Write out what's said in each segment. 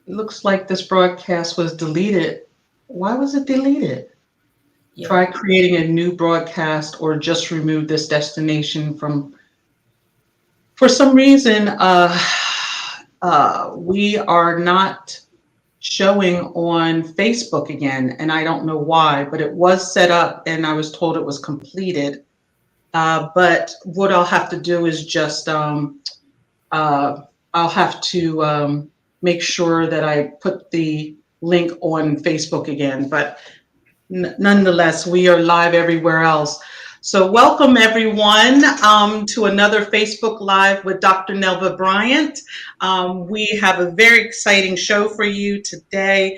Looks like this broadcast was deleted. Why was it deleted? Yeah. Try creating a new broadcast or just remove this destination from. For some reason, we are not showing on Facebook again, and I don't know why, but it was set up and I was told it was completed. But what I'll have to do is just uh, I'll have to make sure that I put the link on Facebook again. But nonetheless, we are live everywhere else. So, welcome everyone to another Facebook Live with Dr. Nelva Bryant. We have a very exciting show for you today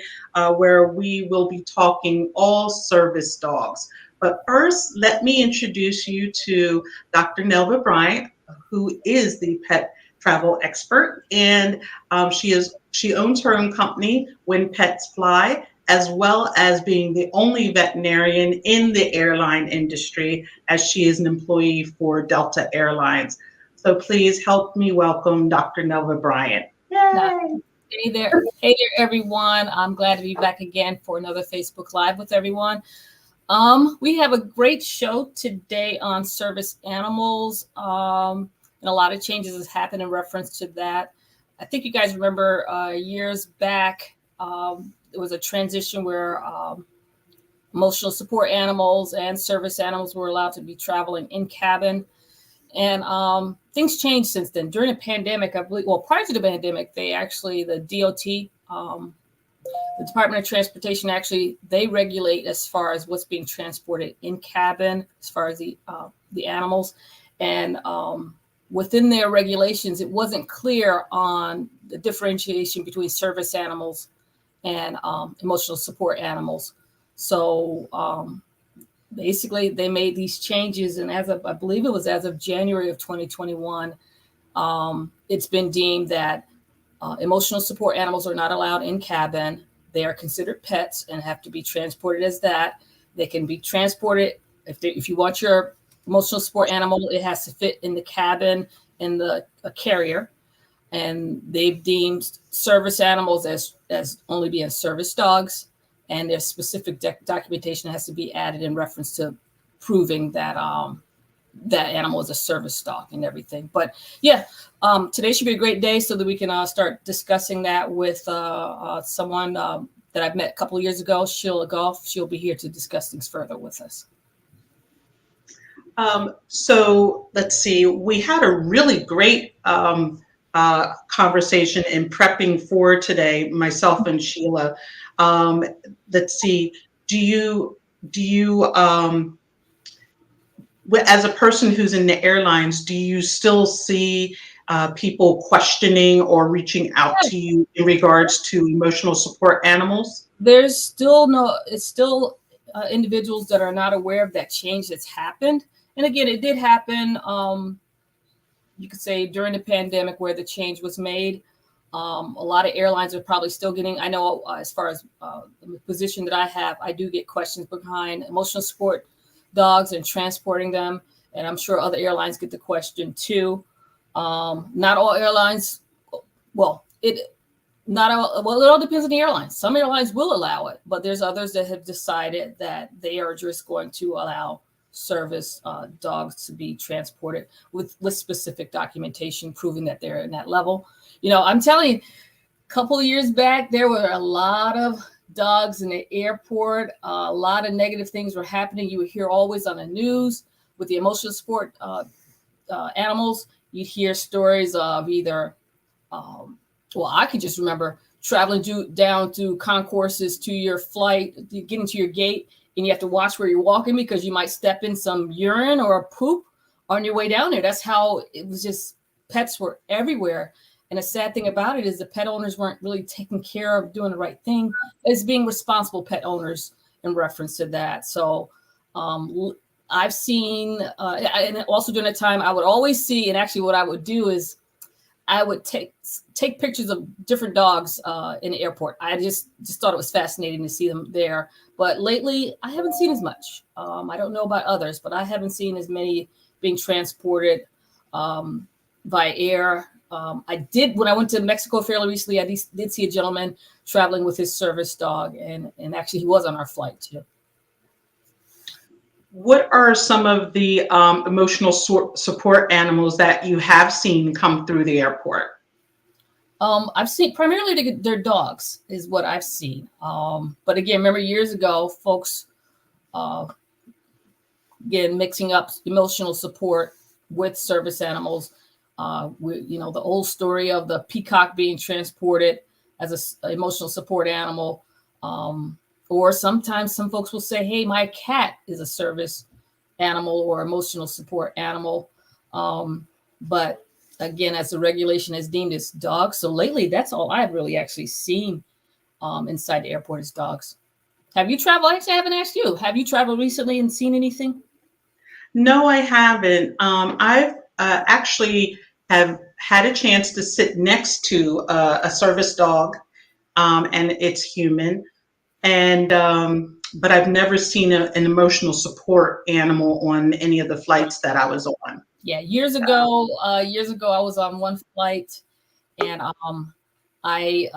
where we will be talking all service dogs. But first, let me introduce you to Dr. Nelva Bryant, who is the pet travel expert, and she owns her own company, When Pets Fly, as well as being the only veterinarian in the airline industry, as she is an employee for Delta Airlines. So please help me welcome Dr. Nelva Bryant. Now, Yay! hey there, everyone. I'm glad to be back again for another Facebook Live with everyone. We have a great show today on service animals, and a lot of changes has happened in reference to that. I think you guys remember years back, there was a transition where emotional support animals and service animals were allowed to be traveling in cabin. And things changed since then. During the pandemic, I believe, well, prior to the pandemic, the DOT, the Department of Transportation, they regulate as far as what's being transported in cabin, as far as the animals. And within their regulations, it wasn't clear on the differentiation between service animals and emotional support animals. So basically, they made these changes, and I believe it was as of January of 2021, it's been deemed that emotional support animals are not allowed in cabin. They are considered pets and have to be transported as that. They can be transported if you want your emotional support animal, it has to fit in the cabin in a carrier. And they've deemed service animals as only being service dogs, and there's specific documentation that has to be added in reference to proving that that animal is a service dog and everything. But yeah, today should be a great day so that we can start discussing that with someone that I've met a couple of years ago, Sheila Goffe. She'll be here to discuss things further with us. So let's see, we had a really great conversation in prepping for today, myself and Sheila. Let's see, do you as a person who's in the airlines, do you still see people questioning or reaching out to you in regards to emotional support animals? There's still individuals that are not aware of that change that's happened. And again, it did happen, you could say, during the pandemic where the change was made. A lot of airlines are probably still getting, I know as far as the position that I have, I do get questions behind emotional support dogs and transporting them. And I'm sure other airlines get the question too. Not all airlines, it all depends on the airline. Some airlines will allow it, but there's others that have decided that they are just going to allow service dogs to be transported with specific documentation proving that they're in that level. You know, I'm telling you, a couple of years back, there were a lot of dogs in the airport. A lot of negative things were happening. You would hear always on the news with the emotional support animals. You'd hear stories of either, I could just remember traveling down through concourses to your flight, getting to your gate, and you have to watch where you're walking because you might step in some urine or a poop on your way down there. That's how it was. Just pets were everywhere. And the sad thing about it is the pet owners weren't really taking care of doing the right thing as being responsible pet owners in reference to that. So I've seen, and also during that time, I would always see, and actually what I would do is I would take pictures of different dogs in the airport. I just thought it was fascinating to see them there. But lately, I haven't seen as much. I don't know about others, but I haven't seen as many being transported by air I did, when I went to Mexico fairly recently, I did see a gentleman traveling with his service dog, and actually he was on our flight too. What are some of the emotional support animals that you have seen come through the airport? I've seen primarily their dogs is what I've seen. But again, remember years ago, folks, again, mixing up emotional support with service animals. The old story of the peacock being transported as an emotional support animal. Or sometimes some folks will say, hey, my cat is a service animal or emotional support animal. But again, as the regulation is deemed as dogs. So lately, that's all I've really actually seen inside the airport is dogs. Have you traveled? Actually, I haven't asked you. Have you traveled recently and seen anything? No, I haven't. I've actually have had a chance to sit next to a service dog, and it's human. And but I've never seen an emotional support animal on any of the flights that I was on. Yeah, years ago, I was on one flight, and I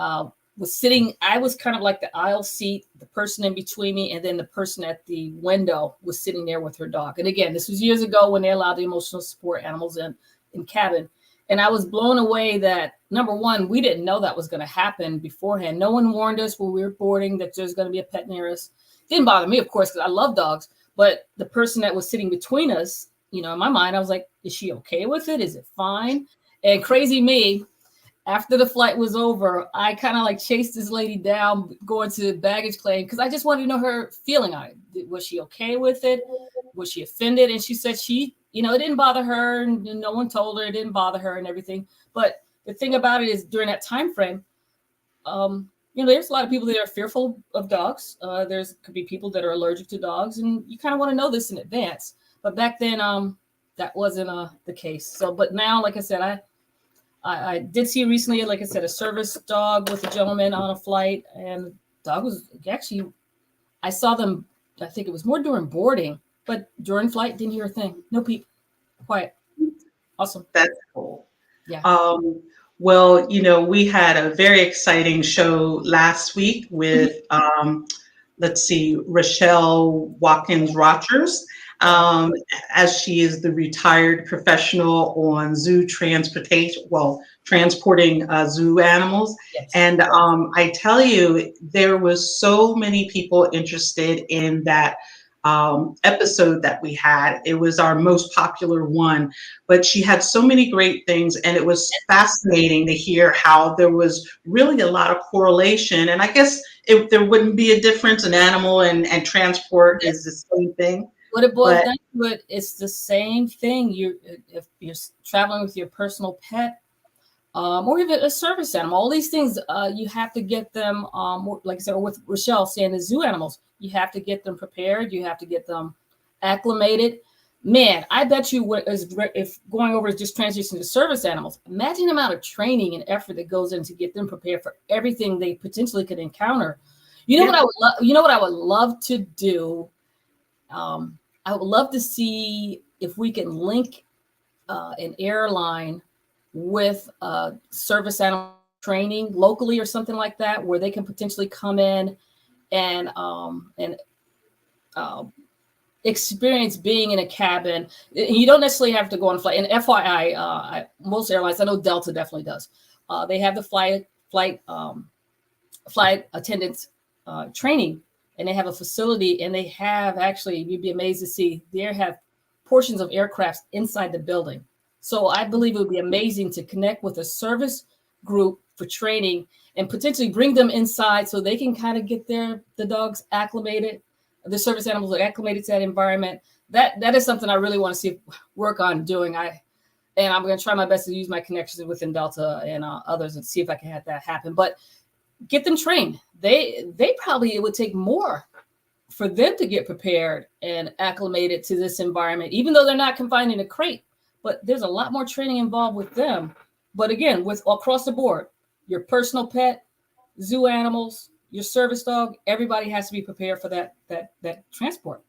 was sitting. I was kind of like the aisle seat, the person in between me, and then the person at the window was sitting there with her dog. And again, this was years ago when they allowed the emotional support animals in cabin. And I was blown away that, number one, we didn't know that was going to happen beforehand. No one warned us when we were boarding that there's going to be a pet near us. Didn't bother me, of course, because I love dogs. But the person that was sitting between us, in my mind, I was like, is she okay with it? Is it fine? And crazy me, after the flight was over, I kind of like chased this lady down, going to baggage claim, because I just wanted to know her feeling on it. Was she okay with it? Was she offended? And she said it didn't bother her, and no one told her it didn't bother her and everything. But the thing about it is, during that time frame, there's a lot of people that are fearful of dogs. Could be people that are allergic to dogs, and you kind of want to know this in advance. But back then, that wasn't the case. So, but now, like I said, I did see recently, like I said, a service dog with a gentleman on a flight, and the dog was actually, I saw them, I think it was more during boarding, but during flight, didn't hear a thing. No peep. Quiet. Awesome. That's cool. Yeah. Well, we had a very exciting show last week with, let's see, Rochelle Watkins Rogers, as she is the retired professional on zoo transportation, transporting zoo animals. Yes. And I tell you, there was so many people interested in that episode that we had. It was our most popular one, but she had so many great things, and it was fascinating to hear how there was really a lot of correlation. And I guess if there wouldn't be a difference, an animal and transport is the same thing. What it boils down to, it's the same thing. If you're traveling with your personal pet, or even a service animal, all these things, you have to get them, like I said, or with Rochelle saying the zoo animals, you have to get them prepared. You have to get them acclimated. Man, I bet you if going over is just transition to service animals, imagine the amount of training and effort that goes in to get them prepared for everything they potentially could encounter. What I would what I would love to do? I would love to see if we can link an airline with service animal training locally or something like that, where they can potentially come in and experience being in a cabin. You don't necessarily have to go on a flight. And FYI, most airlines, I know Delta definitely does. They have the flight attendants training, and they have a facility, and they have actually, you'd be amazed to see, they have portions of aircrafts inside the building. So I believe it would be amazing to connect with a service group for training and potentially bring them inside so they can kind of get the dogs acclimated, the service animals are acclimated to that environment. That is something I really want to work on doing. And I'm going to try my best to use my connections within Delta and others and see if I can have that happen. But get them trained. They probably, it would take more for them to get prepared and acclimated to this environment, even though they're not confined in a crate. But there's a lot more training involved with them. But again, with across the board, your personal pet, zoo animals, your service dog, everybody has to be prepared for that transport.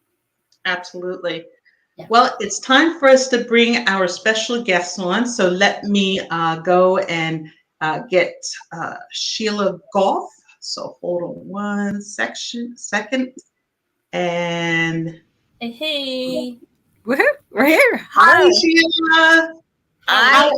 Absolutely. Well, it's time for us to bring our special guests on. So let me go and get Sheila Goffe. So hold on one second. And Hey. We're here. hi, Hello. Sheila. How Hi.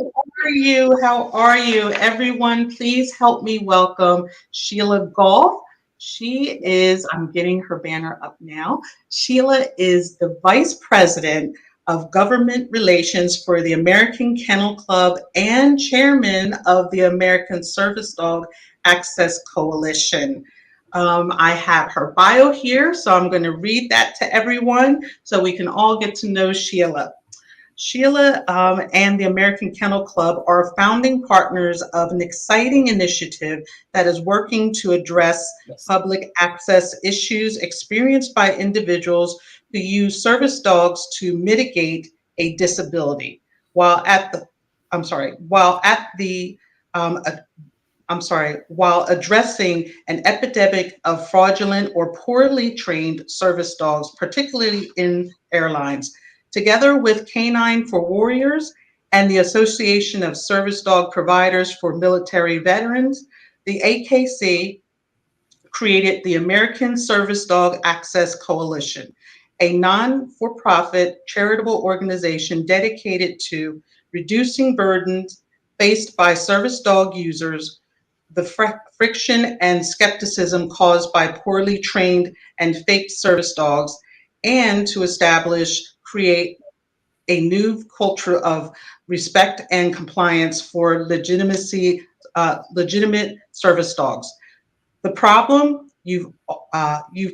are you? How are you? Everyone, please help me welcome Sheila Goffe. She is, I'm getting her banner up now. Sheila is the Vice President of Government Relations for the American Kennel Club and Chairman of the American Service Dog Access Coalition. I have her bio here, so I'm going to read that to everyone so we can all get to know Sheila. Sheila and the American Kennel Club are founding partners of an exciting initiative that is working to address public access issues experienced by individuals who use service dogs to mitigate a disability. While at the, I'm sorry, while at the while addressing an epidemic of fraudulent or poorly trained service dogs, particularly in airlines. Together with Canine for Warriors and the Association of Service Dog Providers for Military Veterans, the AKC created the American Service Dog Access Coalition, a non-for-profit charitable organization dedicated to reducing burdens faced by service dog users, the friction and skepticism caused by poorly trained and fake service dogs, and to create a new culture of respect and compliance for legitimate service dogs. The problem, you've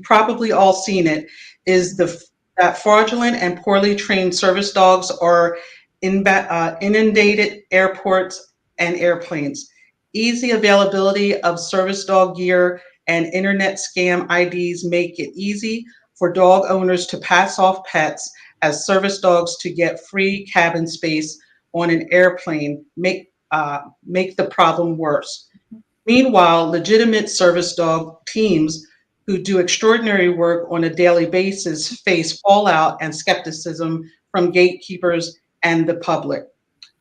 probably all seen it, is that fraudulent and poorly trained service dogs are inundated airports and airplanes. Easy availability of service dog gear and internet scam IDs make it easy for dog owners to pass off pets as service dogs to get free cabin space on an airplane make the problem worse. Meanwhile, legitimate service dog teams who do extraordinary work on a daily basis face fallout and skepticism from gatekeepers and the public.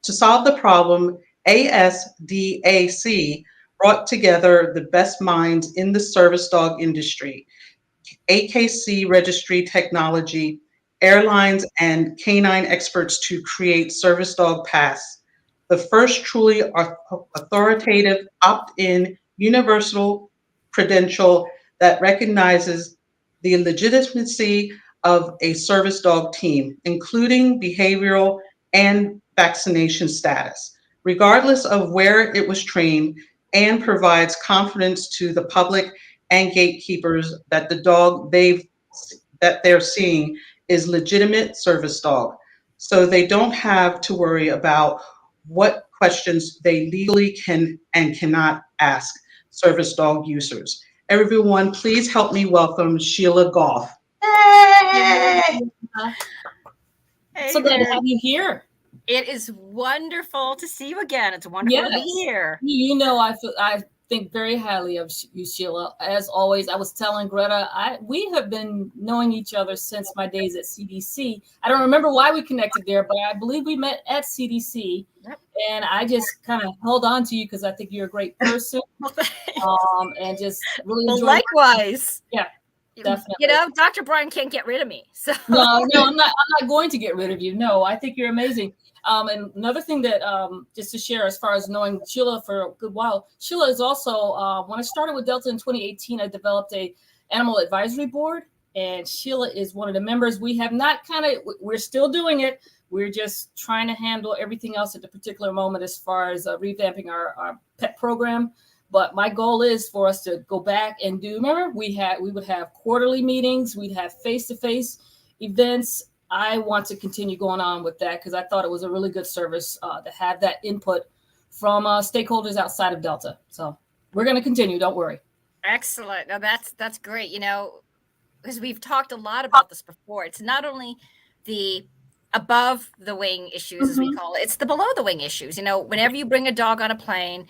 To solve the problem, ASDAC brought together the best minds in the service dog industry, AKC registry technology, airlines, and canine experts to create Service Dog Pass, the first truly authoritative opt-in universal credential that recognizes the legitimacy of a service dog team, including behavioral and vaccination status, regardless of where it was trained, and provides confidence to the public and gatekeepers that the dog they're seeing is legitimate service dog. So they don't have to worry about what questions they legally can and cannot ask service dog users. Everyone, please help me welcome Sheila Goffe. Hey. So glad to have you here. It is wonderful to see you again. It's wonderful to be here. You know, I think very highly of you, Sheila. As always, I was telling Greta, we have been knowing each other since my days at CDC. I don't remember why we connected there, but I believe we met at CDC. Yep. And I just kind of held on to you because I think you're a great person. And just really enjoy. Likewise. Yeah. Definitely. You know, Dr. Bryant can't get rid of me. So no, I'm not going to get rid of you. No, I think you're amazing. And another thing that just to share as far as knowing Sheila for a good while, Sheila is also when I started with Delta in 2018, I developed a animal advisory board, and Sheila is one of the members. We have not we're still doing it. We're just trying to handle everything else at the particular moment as far as revamping our pet program. But my goal is for us to go back and remember, we would have quarterly meetings, we'd have face-to-face events. I want to continue going on with that because I thought it was a really good service to have that input from stakeholders outside of Delta. So we're going to continue. Don't worry. Excellent. No, that's great. You know, because we've talked a lot about this before. It's not only the above the wing issues, as we call it, it's the below the wing issues. You know, whenever you bring a dog on a plane,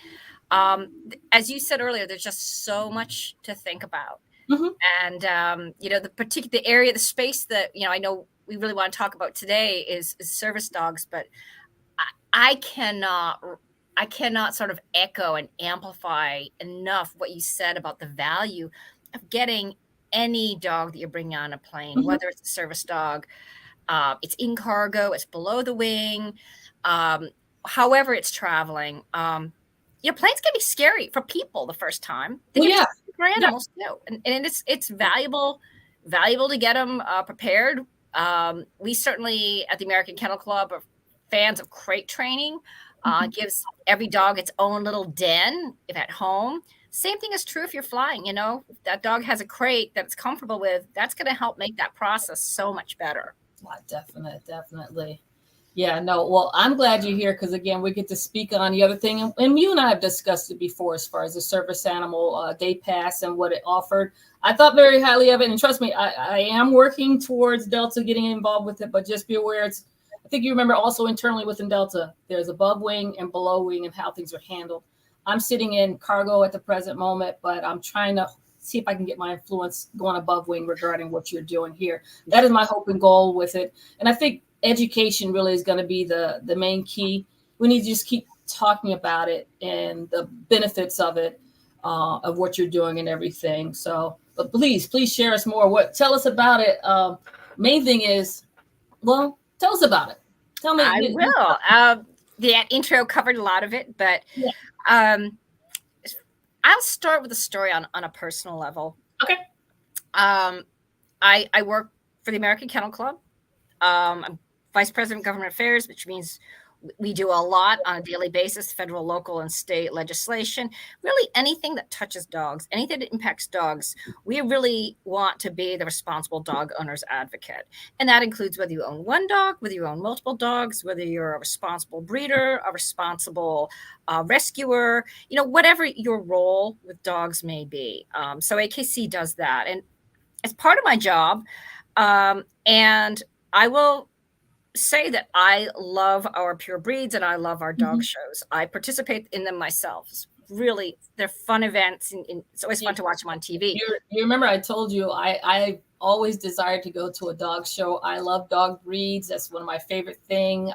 as you said earlier, there's just so much to think about. And, you know, the area, the space that, you know, I know we really want to talk about today is service dogs, but I cannot sort of echo and amplify enough what you said about the value of getting any dog that you're bringing on a plane, whether it's a service dog, it's in cargo, it's below the wing, however it's traveling. Planes can be scary for people the first time. They can be scary for animals too, and it's valuable to get them prepared. We certainly at the American Kennel Club are fans of crate training. Gives every dog its own little den if at home. Same thing is true if you're flying. If that dog has a crate that it's comfortable with, that's going to help make that process so much better. Definitely. Yeah, no, well, I'm glad you're here because, again, we get to speak on the other thing. And you and I have discussed it before as far as the service animal day pass and what it offered. I thought very highly of it. And trust me, I am working towards Delta getting involved with it, but just be aware I think you remember also internally within Delta, there's above wing and below wing and how things are handled. I'm sitting in cargo at the present moment, but I'm trying to see if I can get my influence going above wing regarding what you're doing here. That is my hope and goal with it. And I think education really is going to be the main key. We need to just keep talking about it and the benefits of it, of what you're doing and everything. So, but please share us more. Tell us about it. Main thing is, well, tell us about it. Tell me. I will. That intro covered a lot of it, but I'll start with a story on a personal level. Okay. I work for the American Kennel Club. I'm Vice President of Government Affairs, which means we do a lot on a daily basis, federal, local, and state legislation, really anything that touches dogs, anything that impacts dogs. We really want to be the responsible dog owner's advocate. And that includes whether you own one dog, whether you own multiple dogs, whether you're a responsible breeder, a responsible rescuer, whatever your role with dogs may be. So AKC does that. And as part of my job, and I will say that I love our pure breeds and I love our dog shows. I participate in them myself. Really, they're fun events, and it's always fun to watch them on TV. You remember I told you I always desired to go to a dog show. I love dog breeds. That's one of my favorite things.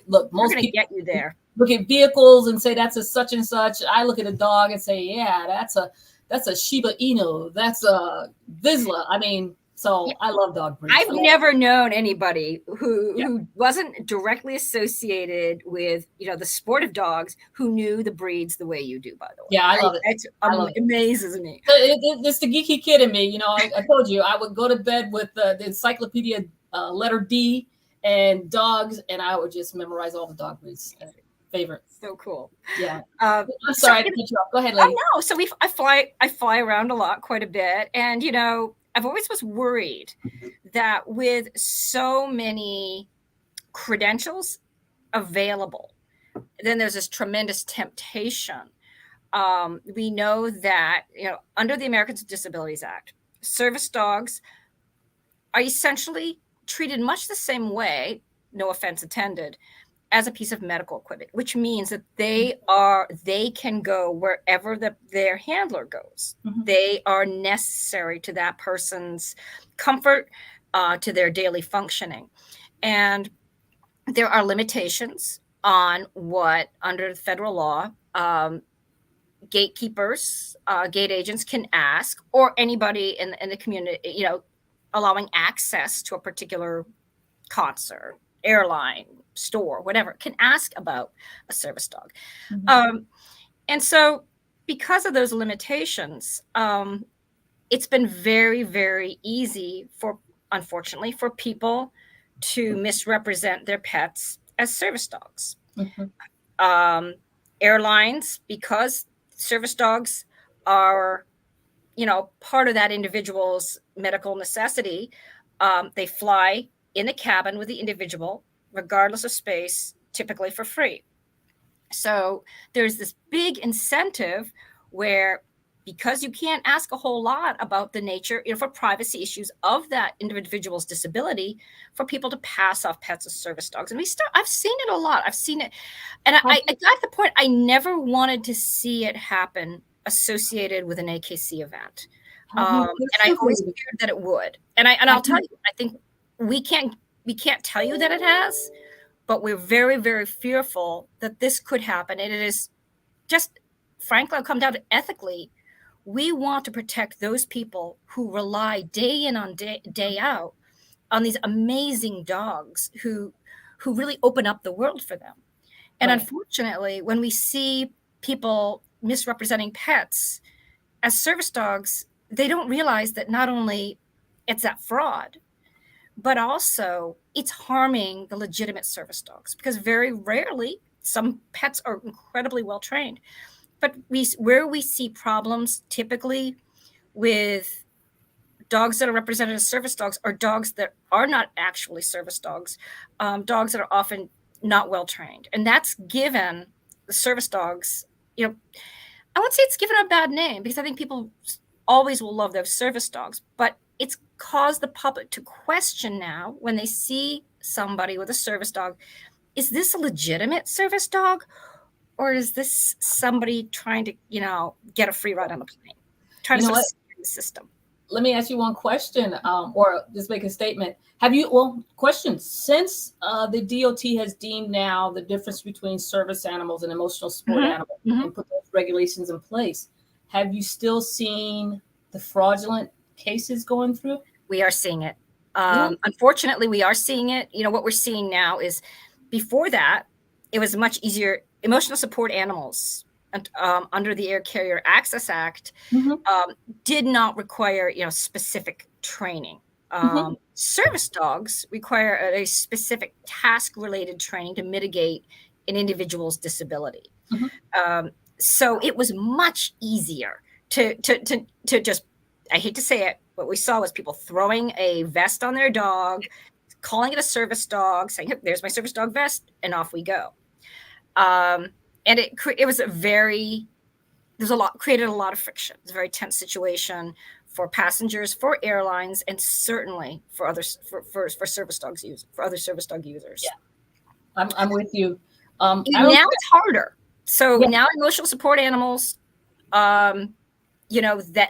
Most people get you there. Look at vehicles and say that's a such and such. I look at a dog and say, yeah, that's a Shiba Inu. That's a Vizsla. I mean, so I love dog breeds. I've never known anybody who wasn't directly associated with, the sport of dogs who knew the breeds the way you do, by the way. Yeah, I love it. It amazes me. It's the geeky kid in me. I told you I would go to bed with the encyclopedia letter D and dogs, and I would just memorize all the dog breeds. Favorite. So cool. Yeah. I'm sorry to cut you off. Go ahead, lady. Oh no. So I fly around a lot, quite a bit, and I've always was worried that with so many credentials available, then there's this tremendous temptation. We know that, under the Americans with Disabilities Act, service dogs are essentially treated much the same way, no offense intended, as a piece of medical equipment, which means that they can go wherever their handler goes. They are necessary to that person's comfort, to their daily functioning. And there are limitations on what, under federal law, gatekeepers, gate agents can ask, or anybody in the community, allowing access to a particular concert, airline, store, whatever, can ask about a service dog. And so because of those limitations, it's been very, very easy unfortunately, for people to misrepresent their pets as service dogs. Airlines, because service dogs are, part of that individual's medical necessity, they fly in the cabin with the individual, regardless of space, typically for free. So there's this big incentive where, because you can't ask a whole lot about the nature, for privacy issues of that individual's disability, for people to pass off pets as service dogs. And I've seen it a lot. I've seen it. And I got to the point, I never wanted to see it happen associated with an AKC event. And I always feared that it would. And I'll tell you, I think we can't we can't tell you that it has, but we're very, very fearful that this could happen. And it is just, frankly, I'll come down to ethically, we want to protect those people who rely day in on day out on these amazing dogs who really open up the world for them. And Right. Unfortunately, when we see people misrepresenting pets as service dogs, they don't realize that not only it's that fraud, but also it's harming the legitimate service dogs, because very rarely some pets are incredibly well trained. But where we see problems typically with dogs that are represented as service dogs are dogs that are not actually service dogs, dogs that are often not well trained. And that's given the service dogs, I won't say it's given a bad name, because I think people always will love those service dogs, but it's caused the public to question now when they see somebody with a service dog, is this a legitimate service dog? Or is this somebody trying to, get a free ride on the plane, trying to scare the system? Let me ask you one question, or just make a statement. Questions. Since the DOT has deemed now the difference between service animals and emotional support animals and put those regulations in place, have you still seen the fraudulent cases going through? We are seeing it. Unfortunately, we are seeing it. What we're seeing now is, before that, it was much easier. Emotional support animals under the Air Carrier Access Act did not require, specific training. Service dogs require a specific task-related training to mitigate an individual's disability. So it was much easier to just, I hate to say it, what we saw was people throwing a vest on their dog, calling it a service dog, saying, "There's my service dog vest," and off we go. And it was created a lot of friction. It's a very tense situation for passengers, for airlines, and certainly for others, for service dogs for other service dog users. Yeah, I'm with you. Now it's harder. So now emotional support animals, that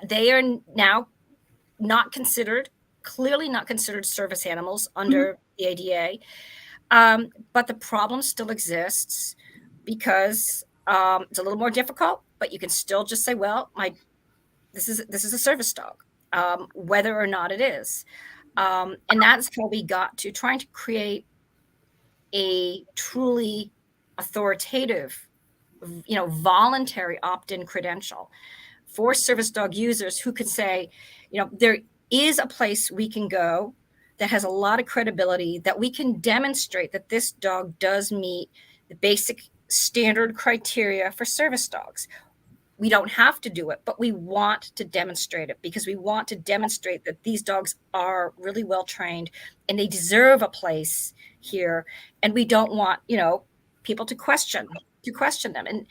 they are now clearly not considered service animals under the ADA. But the problem still exists, because it's a little more difficult, but you can still just say, well, this is a service dog, whether or not it is. And that's how we got to trying to create a truly authoritative, voluntary opt-in credential for service dog users who could say, there is a place we can go that has a lot of credibility, that we can demonstrate that this dog does meet the basic standard criteria for service dogs. We don't have to do it, but we want to demonstrate it, because we want to demonstrate that these dogs are really well trained and they deserve a place here. And we don't want, people to question them. And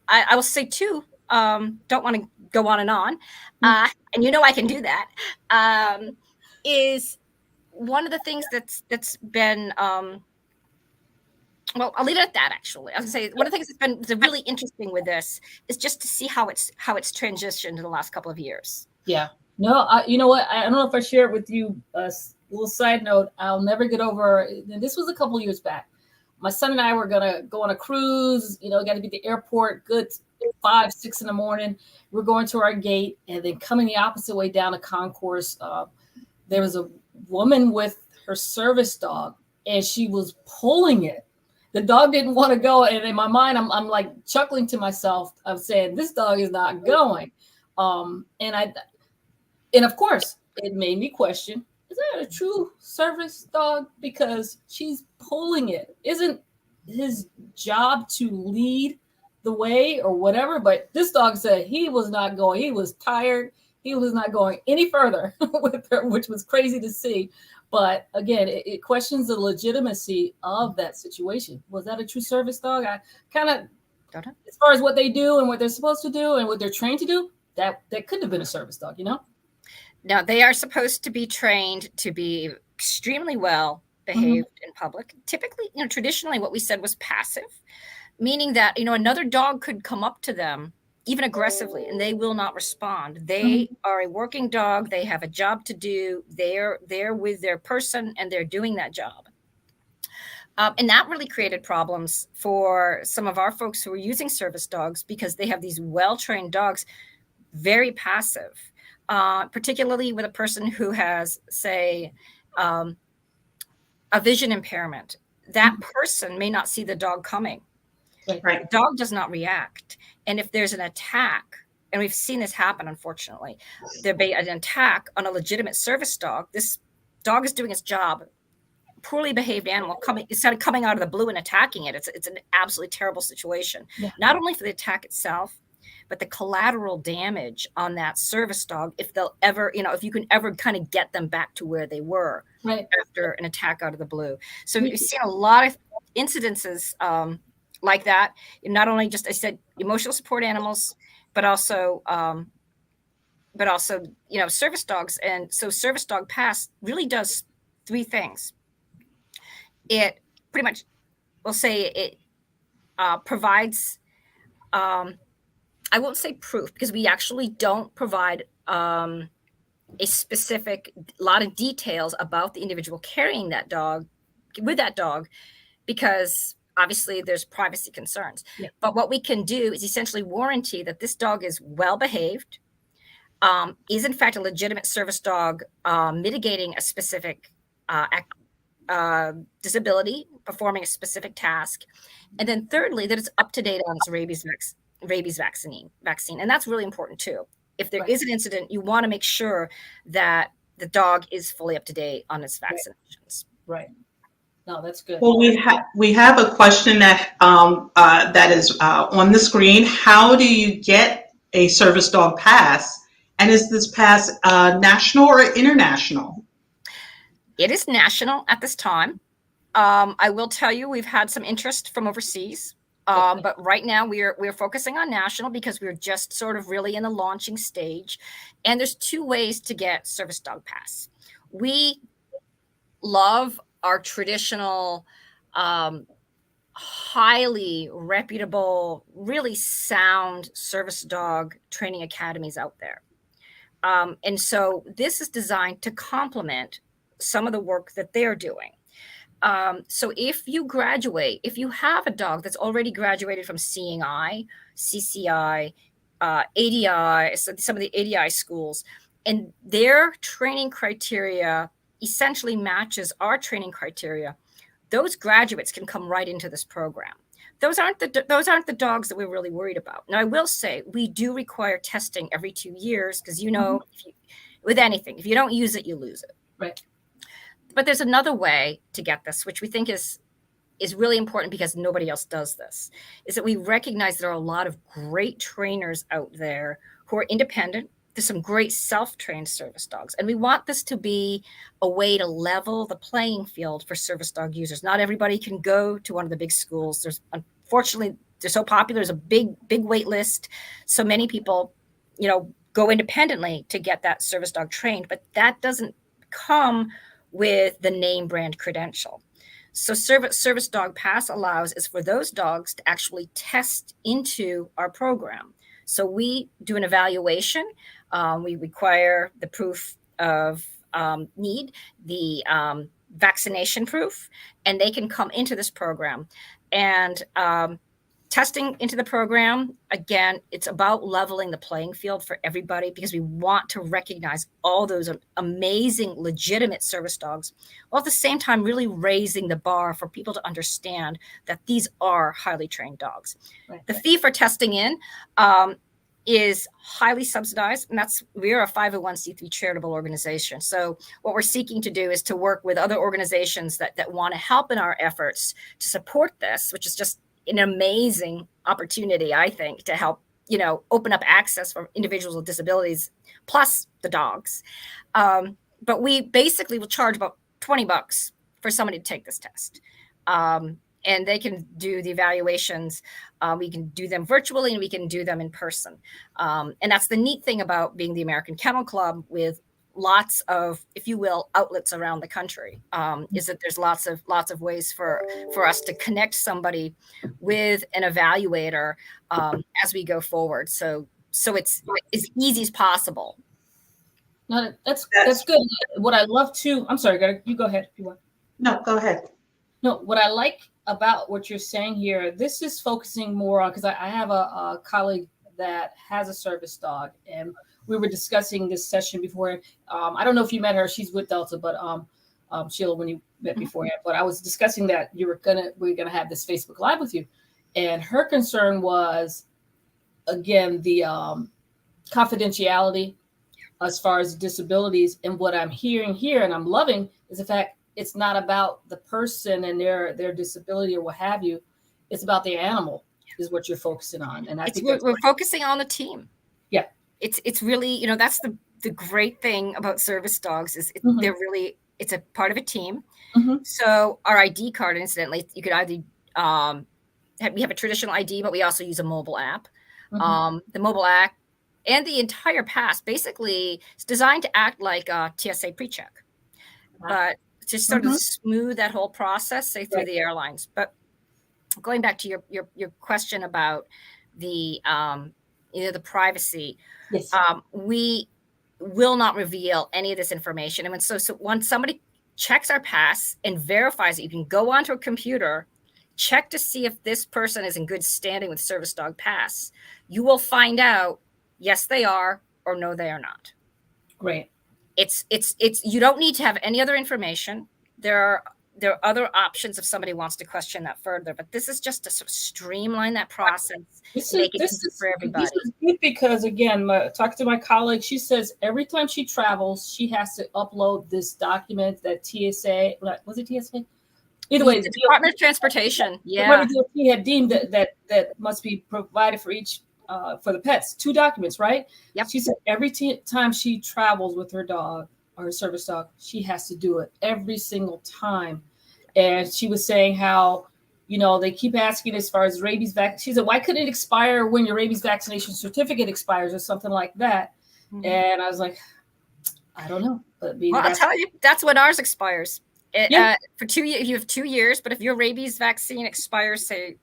I will say too, don't want to go on and on, and I can do that, is one of the things that's been, well, I'll leave it at that. Actually, I was gonna say one of the things that's been really interesting with this is just to see how it's transitioned in the last couple of years. Yeah. No, you know what? I don't know if I shared with you a little side note. I'll never get over. And this was a couple of years back. My son and I were gonna go on a cruise. Got to be at the airport. Good 5, 6 in the morning. We're going to our gate, and then coming the opposite way down the concourse, there was a woman with her service dog, and she was pulling it. The dog didn't want to go, and in my mind, I'm like chuckling to myself. I'm saying, this dog is not going. And of course, it made me question: is that a true service dog? Because she's pulling it. Isn't his job to lead the way or whatever? But this dog said he was not going. He was tired. He was not going any further with her, which was crazy to see. But again, it questions the legitimacy of that situation. Was that a true service dog? I kind of, as far as what they do and what they're supposed to do and what they're trained to do, that couldn't have been a service dog, Now, they are supposed to be trained to be extremely well behaved in public. Typically, traditionally what we said was passive, meaning that, another dog could come up to them even aggressively, and they will not respond. They are a working dog. They have a job to do. They're there with their person, and they're doing that job. And that really created problems for some of our folks who were using service dogs, because they have these well-trained dogs, very passive, particularly with a person who has, say, a vision impairment. That person may not see the dog coming. Right. The dog does not react. And if there's an attack, and we've seen this happen, unfortunately, there'll be an attack on a legitimate service dog. This dog is doing its job. Poorly behaved animal instead of coming out of the blue and attacking it. It's an absolutely terrible situation, not only for the attack itself, but the collateral damage on that service dog. If they'll ever, if you can ever kind of get them back to where they were after an attack out of the blue. So we've seen a lot of incidences like that. Not only just, I said, emotional support animals, but also, service dogs. And so service dog pass really does three things. It pretty much, we'll say it provides, I won't say proof, because we actually don't provide a specific lot of details about the individual carrying that dog, with that dog, because obviously there's privacy concerns. But what we can do is essentially warranty that this dog is well behaved, is in fact a legitimate service dog, mitigating a specific disability, performing a specific task, and then thirdly, that it's up to date on its rabies vaccine. And that's really important too. If there is an incident, you want to make sure that the dog is fully up to date on its vaccinations. Right. No, that's good. Well, we have a question that that is on the screen. How do you get a service dog pass? And is this pass national or international? It is national at this time. I will tell you, we've had some interest from overseas, but right now we're focusing on national because we're just sort of really in the launching stage. And there's two ways to get service dog pass. We love our traditional, highly reputable, really sound service dog training academies out there. And so this is designed to complement some of the work that they're doing. So if you have a dog that's already graduated from Seeing Eye, CCI, ADI, so some of the ADI schools, and their training criteria essentially matches our training criteria, those graduates can come right into this program. Those aren't the dogs that we're really worried about. Now, I will say we do require testing every 2 years because, with anything, if you don't use it, you lose it. Right. But there's another way to get this, which we think is really important because nobody else does this, is that we recognize there are a lot of great trainers out there who are independent. There's some great self-trained service dogs. And we want this to be a way to level the playing field for service dog users. Not everybody can go to one of the big schools. Unfortunately, they're so popular. There's a big wait list. So many people, go independently to get that service dog trained, but that doesn't come with the name brand credential. So service dog pass allows is for those dogs to actually test into our program. So we do an evaluation. We require the proof of need, the vaccination proof, and they can come into this program. And testing into the program, again, it's about leveling the playing field for everybody because we want to recognize all those amazing, legitimate service dogs, while at the same time really raising the bar for people to understand that these are highly trained dogs. Right. The fee for testing in is highly subsidized, and we're a 501c3 charitable organization. So what we're seeking to do is to work with other organizations that want to help in our efforts to support this, which is just an amazing opportunity, I think, to help, open up access for individuals with disabilities, plus the dogs. But we basically will charge about $20 for somebody to take this test. And they can do the evaluations. We can do them virtually and we can do them in person. And that's the neat thing about being the American Kennel Club with lots of, if you will, outlets around the country. Is that there's lots of ways for us to connect somebody with an evaluator as we go forward. So it's as easy as possible. No, that's good. What I love too, I'm sorry, you go ahead if you want. No, go ahead. No, what I like about what you're saying here, this is focusing more on, because I have a colleague that has a service dog, and we were discussing this session before. I don't know if you met her; she's with Delta, but Sheila, when you met beforehand. But I was discussing that we're gonna have this Facebook Live with you, and her concern was, again, the confidentiality as far as disabilities. And what I'm hearing here, and I'm loving, is the fact it's not about the person and their disability or what have you. It's about the animal is what you're focusing on. And I think we're focusing on the team. Yeah. It's really, that's the great thing about service dogs is they're really, it's a part of a team. So our ID card, incidentally, you could either, we have a traditional ID, but we also use a mobile app. The mobile app and the entire pass basically is designed to act like a TSA pre-check. But just sort of smooth that whole process, say through the airlines. But going back to your question about the the privacy, yes. We will not reveal any of this information. And so once somebody checks our pass and verifies it, you can go onto a computer, check to see if this person is in good standing with Service Dog Pass. You will find out, yes, they are, or no, they are not. Great. It's you don't need to have any other information. There are other options if somebody wants to question that further, but this is just to sort of streamline that process, make it easy for everybody. This is good because, again, talking to my colleague, she says every time she travels, she has to upload this document that TSA, was it TSA? Either way, the Department of Transportation, he had deemed that must be provided for each for the pets, 2 documents, right? Yep. She said every time she travels with her dog or her service dog, she has to do it every single time. And she was saying how, they keep asking as far as rabies vaccine. She said, why couldn't it expire when your rabies vaccination certificate expires or something like that? And I was like, I don't know. But I'll tell you, that's when ours expires. For 2 years, you have 2 years, but if your rabies vaccine expires, say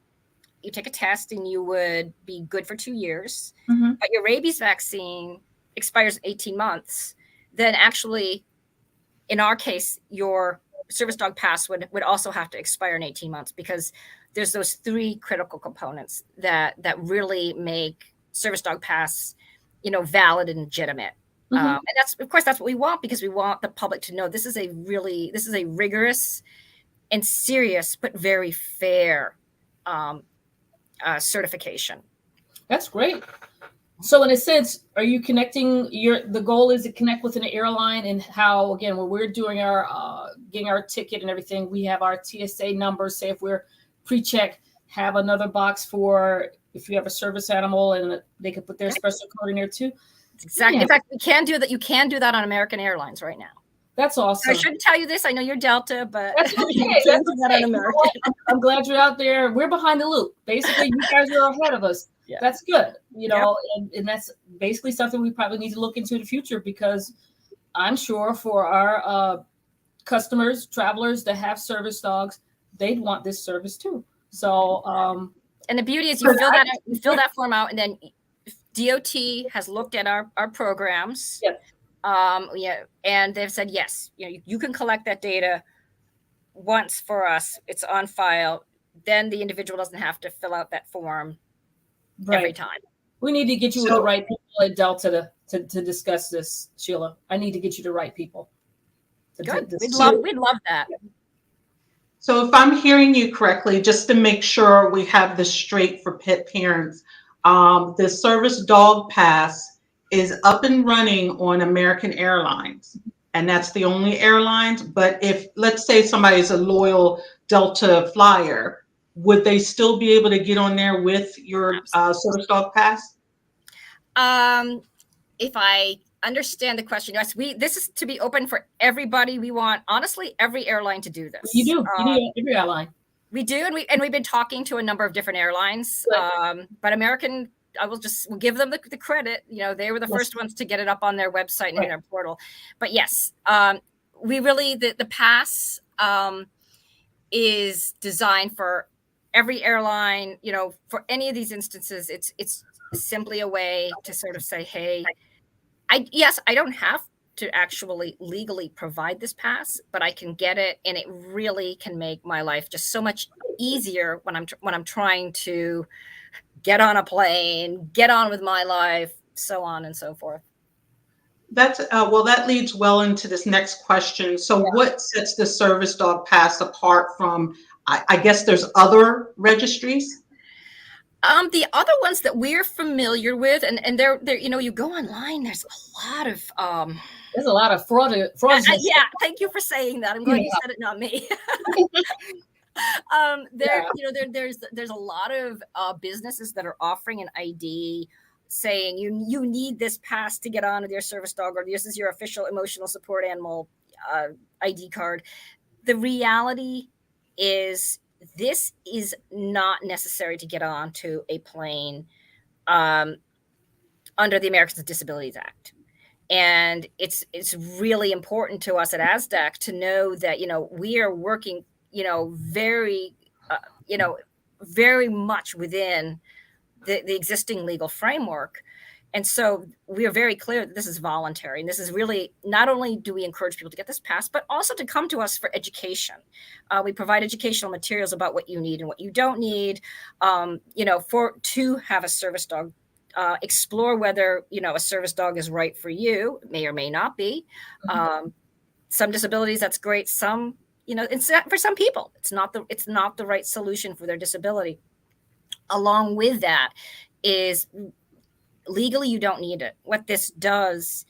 you take a test and you would be good for 2 years, but your rabies vaccine expires 18 months, then actually, in our case, your Service Dog Pass would also have to expire in 18 months because there's those 3 critical components that really make Service Dog Pass, valid and legitimate. And that's what we want, because we want the public to know this is a rigorous and serious but very fair certification. That's great. So in a sense, are you connecting the goal is to connect with an airline, and how, again, when we're doing our getting our ticket and everything, we have our TSA number. Say if we're pre-check, have another box for if you have a service animal, and they can put their special code in there too. Exactly. Yeah. In fact, we can do that. You can do that on American Airlines right now. That's awesome. I shouldn't tell you this. I know you're Delta, but that's okay. That's okay. I'm glad you're out there. We're behind the loop. Basically, you guys are ahead of us. Yeah. That's good. And that's basically something we probably need to look into in the future, because I'm sure for our customers, travelers that have service dogs, they'd want this service too. So, and the beauty is you fill that form out, and then DOT has looked at our programs. Yep. And they've said, yes, you can collect that data once for us. It's on file. Then the individual doesn't have to fill out that form every time. We need to get you with the right people at Delta to discuss this, Sheila. I need to get you the right people. Good. We'd love that. So if I'm hearing you correctly, just to make sure we have this straight for pet parents, the Service Dog Pass is up and running on American Airlines, and that's the only airlines. But if, let's say, somebody's a loyal Delta flyer, would they still be able to get on there with your Service Dog Pass? If I understand the question, yes, this is to be open for everybody. We want, honestly, every airline to do this. You do. Every airline. We do, and we've been talking to a number of different airlines. But American we'll give them the credit. You know, they were the first ones to get it up on their website and in their portal. But yes, we really, the pass is designed for every airline. You know, for any of these instances, it's simply a way to sort of say, hey, I don't have to actually legally provide this pass, but I can get it, and it really can make my life just so much easier when I'm trying to get on a plane, get on with my life, so on and so forth. That's well, that leads well into this next question. So what sets the service dog pass apart from, I guess there's other registries? The other ones that we're familiar with, and they're you know, you go online, there's a lot of fraud. Yeah, thank you for saying that. I'm glad you said it, not me. You know, there's a lot of businesses that are offering an ID saying you need this pass to get on with your service dog, or this is your official emotional support animal ID card. The reality is, this is not necessary to get onto a plane under the Americans with Disabilities Act. And it's really important to us at ASDAC to know that, you know, we are working, you know, very much within the existing legal framework. And so we are very clear that this is voluntary. And this is really, not only do we encourage people to get this pass, but also to come to us for education. We provide educational materials about what you need and what you don't need, you know, to have a service dog. Explore whether, you know, a service dog is right for you. It may or may not be. Some disabilities, that's great. Some, you know, for some people, it's not the right solution for their disability. Along with that is, legally, you don't need it. What this does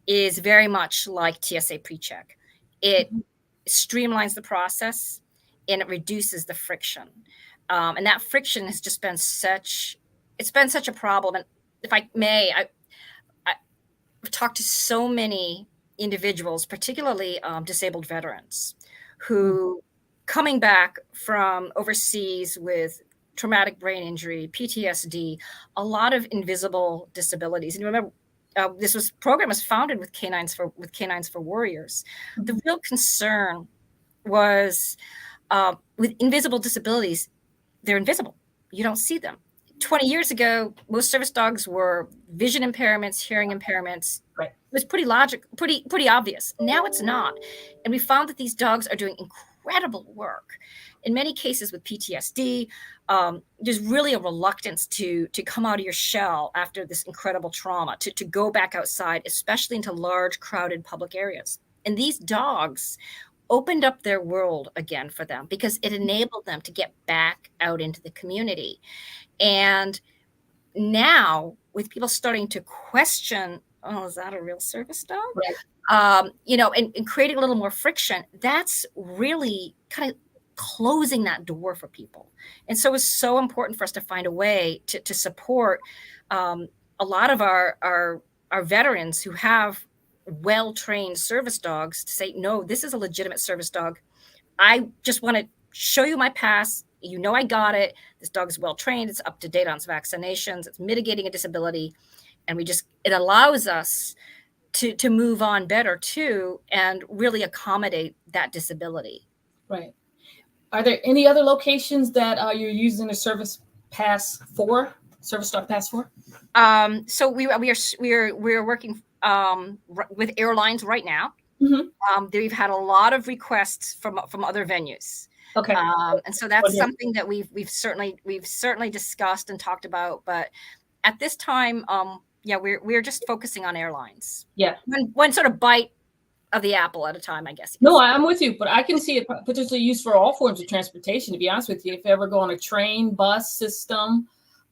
is very much like TSA PreCheck. It streamlines the process and it reduces the friction. And that friction has just been such a problem. And if I may, I've talked to so many individuals, particularly disabled veterans, who coming back from overseas with traumatic brain injury, PTSD, a lot of invisible disabilities. And remember, this program was founded with Canines for Warriors. The real concern was with invisible disabilities, they're invisible. You don't see them. 20 years ago, most service dogs were vision impairments, hearing impairments. Right. It was pretty obvious. Now it's not. And we found that these dogs are doing incredible work. In many cases with PTSD, there's really a reluctance to come out of your shell after this incredible trauma, to go back outside, especially into large, crowded public areas. And these dogs opened up their world again for them because it enabled them to get back out into the community. And now, with people starting to question, oh, is that a real service dog? Right. You know, and creating a little more friction, that's really kind of closing that door for people. And so it's so important for us to find a way to support a lot of our veterans who have well-trained service dogs to say, no, this is a legitimate service dog. I just want to show you my pass. You know, I got it. This dog is well-trained. It's up to date on its vaccinations. It's mitigating a disability. And it allows us to move on better too, and really accommodate that disability. Right. Are there any other locations that you're using the service dog pass for? So we're working with airlines right now. We've had a lot of requests from other venues. Okay. And so that's something that we've certainly discussed and talked about. But at this time, we're just focusing on airlines. Yeah. One sort of bite of the apple at a time, I guess. No, I'm with you, but I can see it potentially used for all forms of transportation, to be honest with you. If you ever go on a train, bus system.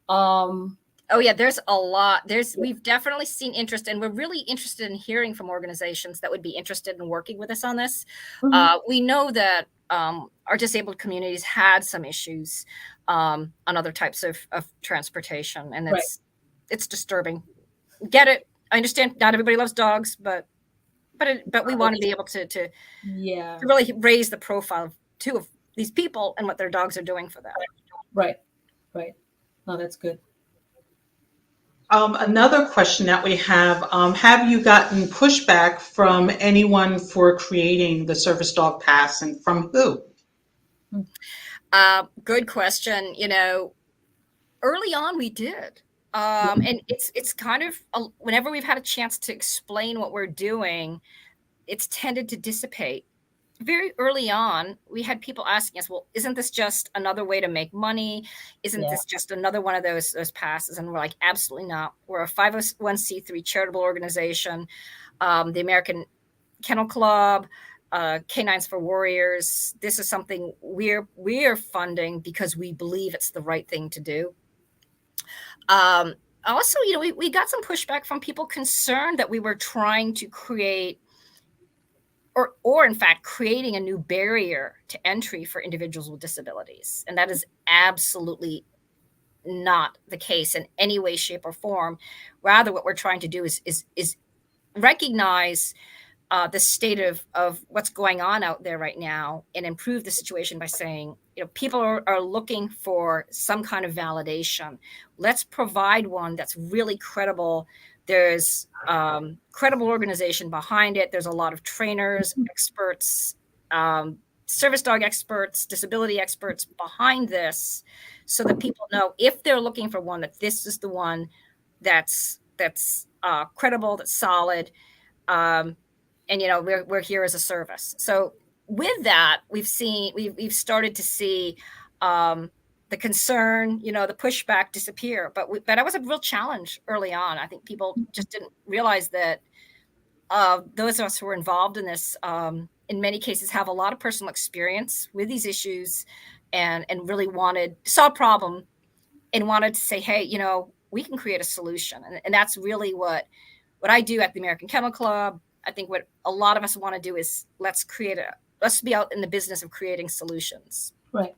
Oh yeah, there's a lot. We've definitely seen interest, and we're really interested in hearing from organizations that would be interested in working with us on this. We know that our disabled communities had some issues on other types of transportation, and it's disturbing. Get it? I understand not everybody loves dogs, but we want to be able to really raise the profile too of these people and what their dogs are doing for them. Right. No, that's good. Another question that we have you gotten pushback from anyone for creating the service dog pass, and from who? Good question. You know, early on we did. And it's kind of, whenever we've had a chance to explain what we're doing, it's tended to dissipate. Very early on, we had people asking us, well, isn't this just another way to make money? Isn't this just another one of those passes? And we're like, absolutely not. We're a 501c3 charitable organization. The American Kennel Club, Canines for Warriors. This is something we're funding because we believe it's the right thing to do. Also, you know, we got some pushback from people concerned that we were trying to create, or in fact, creating a new barrier to entry for individuals with disabilities. And that is absolutely not the case in any way, shape, or form. Rather, what we're trying to do is recognize the state of what's going on out there right now and improve the situation by saying, you know, people are looking for some kind of validation. Let's provide one that's really credible. There's credible organization behind it. There's a lot of trainers, experts, service dog experts, disability experts behind this, so that people know if they're looking for one, that this is the one that's credible, that's solid. And you know, we're here as a service. So with that, we've started to see the concern, you know, the pushback disappear. But that was a real challenge early on. I think people just didn't realize that those of us who were involved in this, in many cases, have a lot of personal experience with these issues, and really saw a problem and wanted to say, hey, you know, we can create a solution. And that's really what I do at the American Kennel Club. I think what a lot of us want to do is let's be out in the business of creating solutions. Right.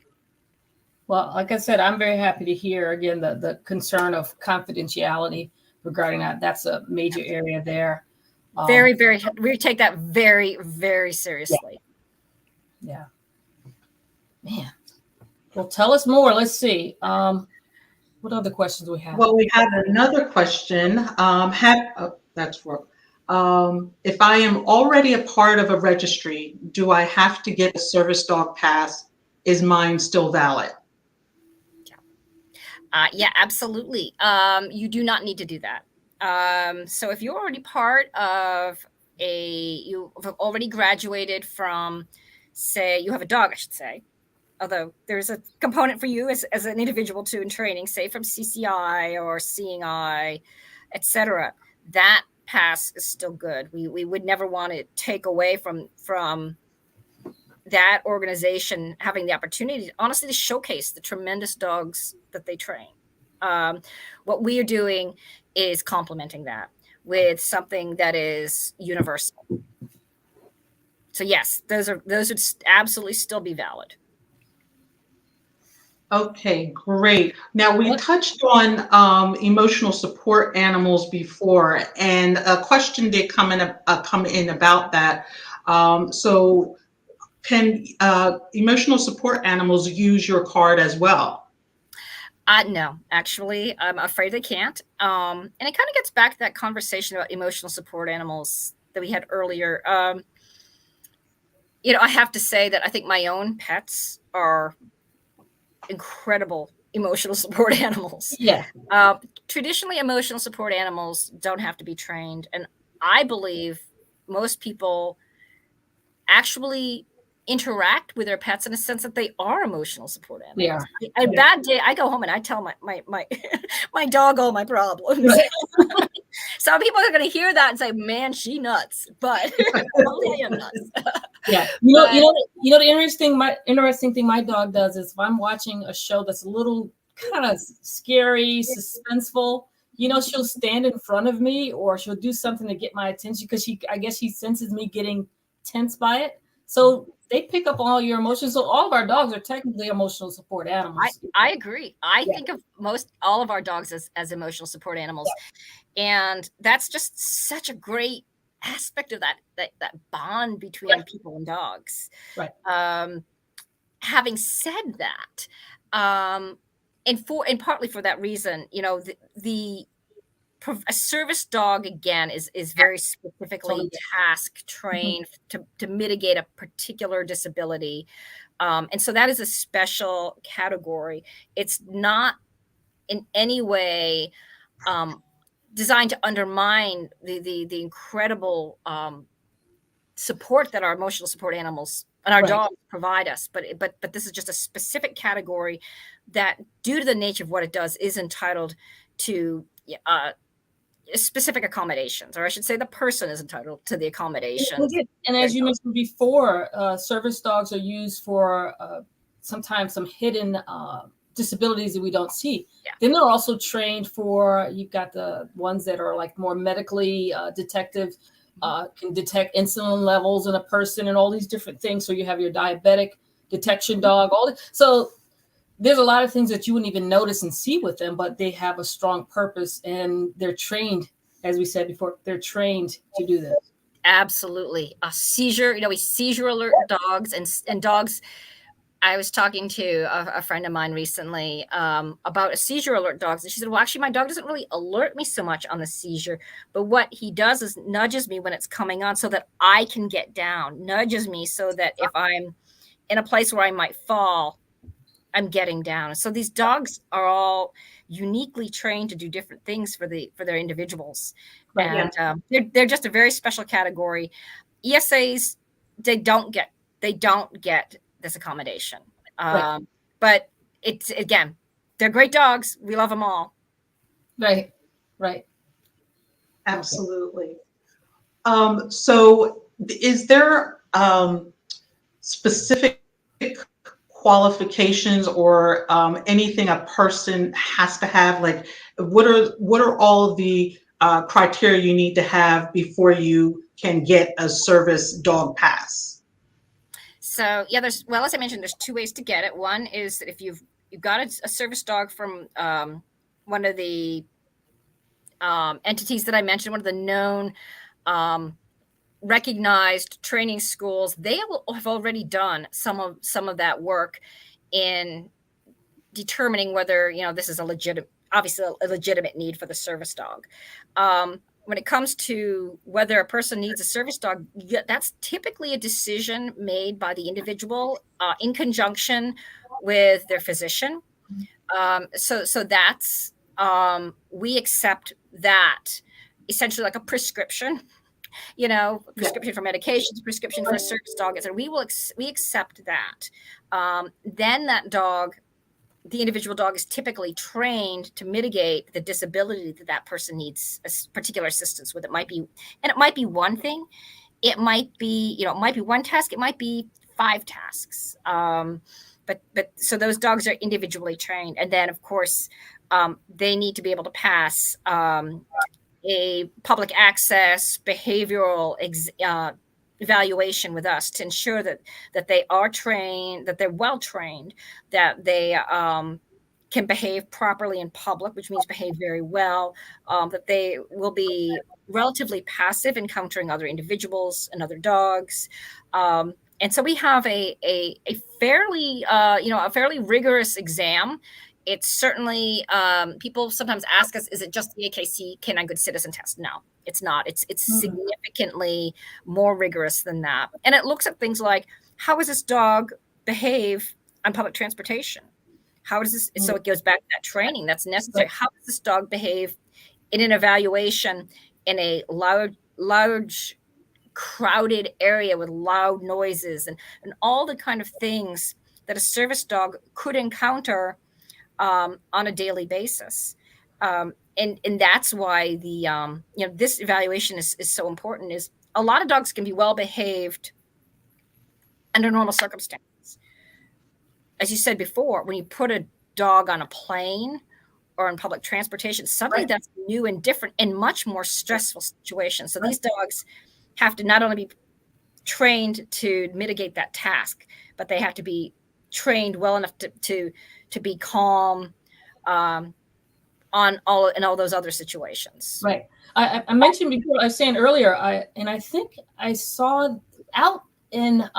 Well, like I said, I'm very happy to hear again the concern of confidentiality regarding that. That's a major area there. Very, very. We take that very, very seriously. Yeah. Man. Well, tell us more. Let's see. What other questions do we have? Well, we have another question. That's wrong. If I am already a part of a registry, do I have to get a service dog pass? Is mine still valid? Yeah, absolutely. You do not need to do that. So if you're already part of you've already graduated from, say, you have a dog, I should say, although there's a component for you as an individual too in training, say from CCI or Seeing Eye, etc. That pass is still good. We would never want to take away from that organization having the opportunity, honestly, to showcase the tremendous dogs that they train. What we are doing is complementing that with something that is universal. So yes, those would absolutely still be valid. Okay, great. Now we touched on emotional support animals before, and a question did come in about that. So can emotional support animals use your card as well? No, actually, I'm afraid they can't. And it kind of gets back to that conversation about emotional support animals that we had earlier. You know, I have to say that I think my own pets are incredible emotional support animals. Yeah. Traditionally, emotional support animals don't have to be trained. And I believe most people actually interact with their pets in a sense that they are emotional support animals. Yeah. A bad day, I go home and I tell my dog all my problems. Right. Some people are going to hear that and say, "Man, she nuts," but I'll tell you nuts. Yeah, you know the interesting thing my dog does is if I'm watching a show that's a little kind of scary, suspenseful, you know, she'll stand in front of me or she'll do something to get my attention because I guess she senses me getting tense by it. So they pick up all your emotions. So all of our dogs are technically emotional support animals. I agree. I think of all of our dogs as emotional support animals. Yeah. And that's just such a great aspect of that bond between people and dogs. Right. Having said that, and partly for that reason, you know, the a service dog, again, is very specifically task trained to mitigate a particular disability. And so that is a special category. It's not in any way designed to undermine the incredible support that our emotional support animals and our dogs provide us. But this is just a specific category that, due to the nature of what it does, is entitled to specific accommodations, or I should say the person is entitled to the accommodations. And as you mentioned before, service dogs are used for sometimes some hidden disabilities that we don't see. Yeah. Then they're also trained for, you've got the ones that are like more medically detective, can detect insulin levels in a person and all these different things. So you have your diabetic detection dog, so there's a lot of things that you wouldn't even notice and see with them, but they have a strong purpose and they're trained, as we said before, they're trained to do this. Absolutely. A seizure, we seizure alert dogs and dogs. I was talking to a friend of mine recently about a seizure alert dogs. And she said, well, actually, my dog doesn't really alert me so much on the seizure, but what he does is nudges me when it's coming on so that I can get down, nudges me so that if I'm in a place where I might fall, I'm getting down. So these dogs are all uniquely trained to do different things for their individuals. Right, and they're just a very special category. ESAs, they don't get this accommodation. Right. But it's, again, they're great dogs. We love them all. Right. Absolutely. So is there specific qualifications or anything a person has to have? Like, what are all of the criteria you need to have before you can get a service dog pass? So yeah, well, as I mentioned, there's two ways to get it. One is that if you've got a service dog from one of the entities that I mentioned, one of the known recognized training schools, they have already done some of that work in determining whether this is obviously a legitimate need for the service dog. When it comes to whether a person needs a service dog, that's typically a decision made by the individual in conjunction with their physician. So that's we accept that essentially like a prescription. Prescription for medications, prescription for a service dog, etc. We accept that. Then that dog, the individual dog, is typically trained to mitigate the disability that person needs a particular assistance with. It might be one thing. It might be, it might be one task. It might be 5 tasks. But so those dogs are individually trained. And then, of course, they need to be able to pass a public access behavioral evaluation with us to ensure that they are trained, that they're well trained, that they can behave properly in public, which means behave very well, that they will be relatively passive encountering other individuals and other dogs. And so we have a fairly rigorous exam. It's certainly, people sometimes ask us, is it just the AKC Canine Good Citizen test? No, it's not. It's significantly more rigorous than that. And it looks at things like, how does this dog behave on public transportation? How does this, so it goes back to that training that's necessary. How does this dog behave in an evaluation in a large, crowded area with loud noises and all the kind of things that a service dog could encounter on a daily basis. And that's why the this evaluation is so important. Is a lot of dogs can be well behaved under normal circumstances. As you said before, when you put a dog on a plane or in public transportation, suddenly that's new and different and much more stressful situation. So these dogs have to not only be trained to mitigate that task, but they have to be trained well enough to be calm in all those other situations. Right. I mentioned before, I was saying earlier, I think I saw out in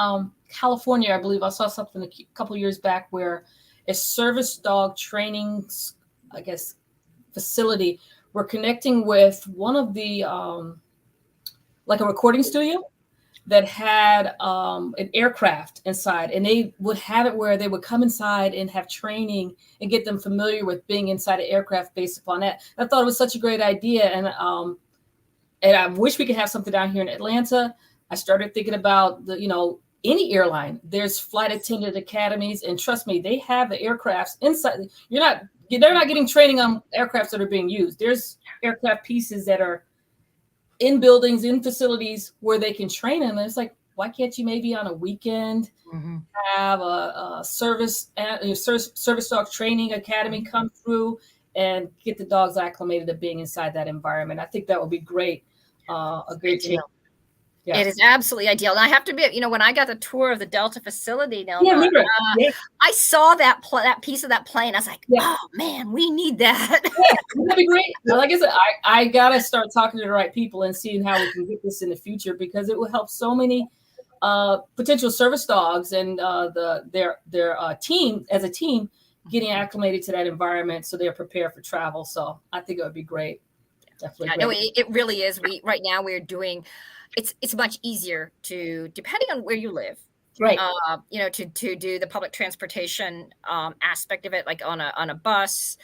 California, I believe I saw something a couple of years back where a service dog training, I guess, facility were connecting with one of the, like a recording studio that had an aircraft inside, and they would have it where they would come inside and have training and get them familiar with being inside an aircraft based upon that. I thought it was such a great idea. And I wish we could have something down here in Atlanta. I started thinking about any airline. There's flight attendant academies, and trust me, they have the aircrafts inside. They're not getting training on aircrafts that are being used. There's aircraft pieces that are in buildings, in facilities where they can train them. And it's like, why can't you maybe on a weekend have a service dog training academy come through and get the dogs acclimated to being inside that environment? I think that would be great. A great deal. Yeah. It is absolutely ideal. And I have to admit, when I got the tour of the Delta facility, now I saw that piece of that plane. I was like, oh man, we need that. That'd be great. Like I said, I gotta start talking to the right people and seeing how we can get this in the future, because it will help so many potential service dogs and their team as a team getting acclimated to that environment so they're prepared for travel. So I think it would be great. Definitely. No, it really is. Right now we're doing. It's much easier to, depending on where you live, right? To do the public transportation aspect of it, like on a bus,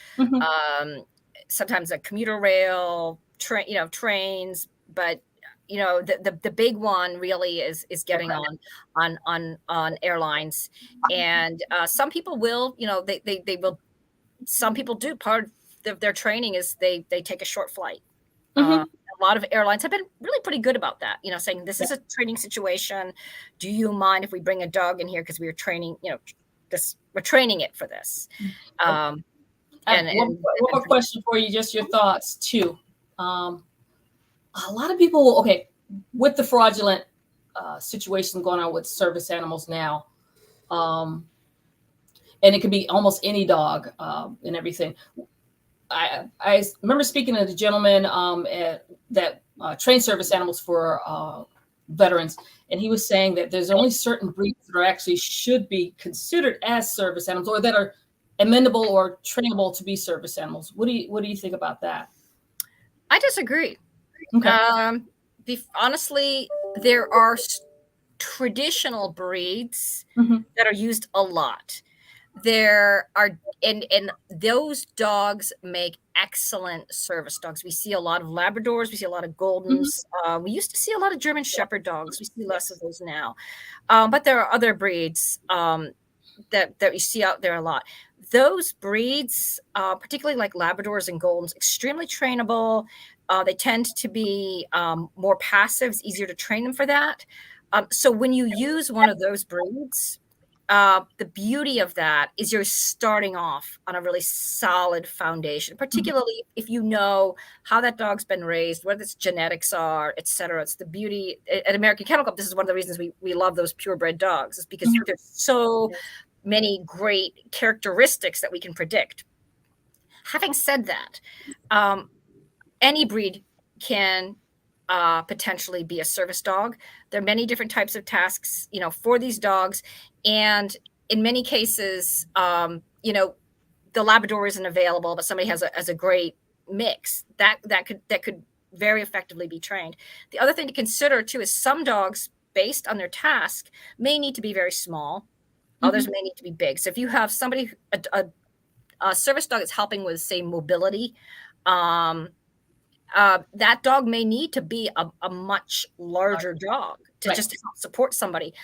sometimes a commuter rail, trains. But the big one really is getting on airlines, and some people will, they will. Some people do. Part of their training is they take a short flight. A lot of airlines have been really pretty good about that, saying this is a training situation. Do you mind if we bring a dog in here? Because we are training, we're training it for this. One more question for you, just your thoughts too. A lot of people, with the fraudulent situation going on with service animals now, and it could be almost any dog and everything. I remember speaking to the gentleman that trained service animals for veterans, and he was saying that there's only certain breeds that are actually should be considered as service animals, or that are amendable or trainable to be service animals. What do you think about that? I disagree. Okay. Honestly, there are traditional breeds that are used a lot. There are, and those dogs make excellent service dogs. We see a lot of Labradors. We see a lot of Goldens. We used to see a lot of German Shepherd dogs. We see less of those now. But there are other breeds that you see out there a lot. Those breeds, particularly like Labradors and Goldens, extremely trainable. They tend to be more passive. It's easier to train them for that. So when you use one of those breeds, the beauty of that is you're starting off on a really solid foundation, particularly if you know how that dog's been raised, what its genetics are, et cetera. It's the beauty at American Kennel Club. This is one of the reasons we love those purebred dogs, is because there's so many great characteristics that we can predict. Having said that, any breed can potentially be a service dog. There are many different types of tasks, for these dogs. And in many cases, the Labrador isn't available, but somebody has a great mix that could very effectively be trained. The other thing to consider too is some dogs, based on their task, may need to be very small. Others may need to be big. So if you have somebody, a service dog that's helping with, say, mobility, that dog may need to be a much larger dog to just help support somebody.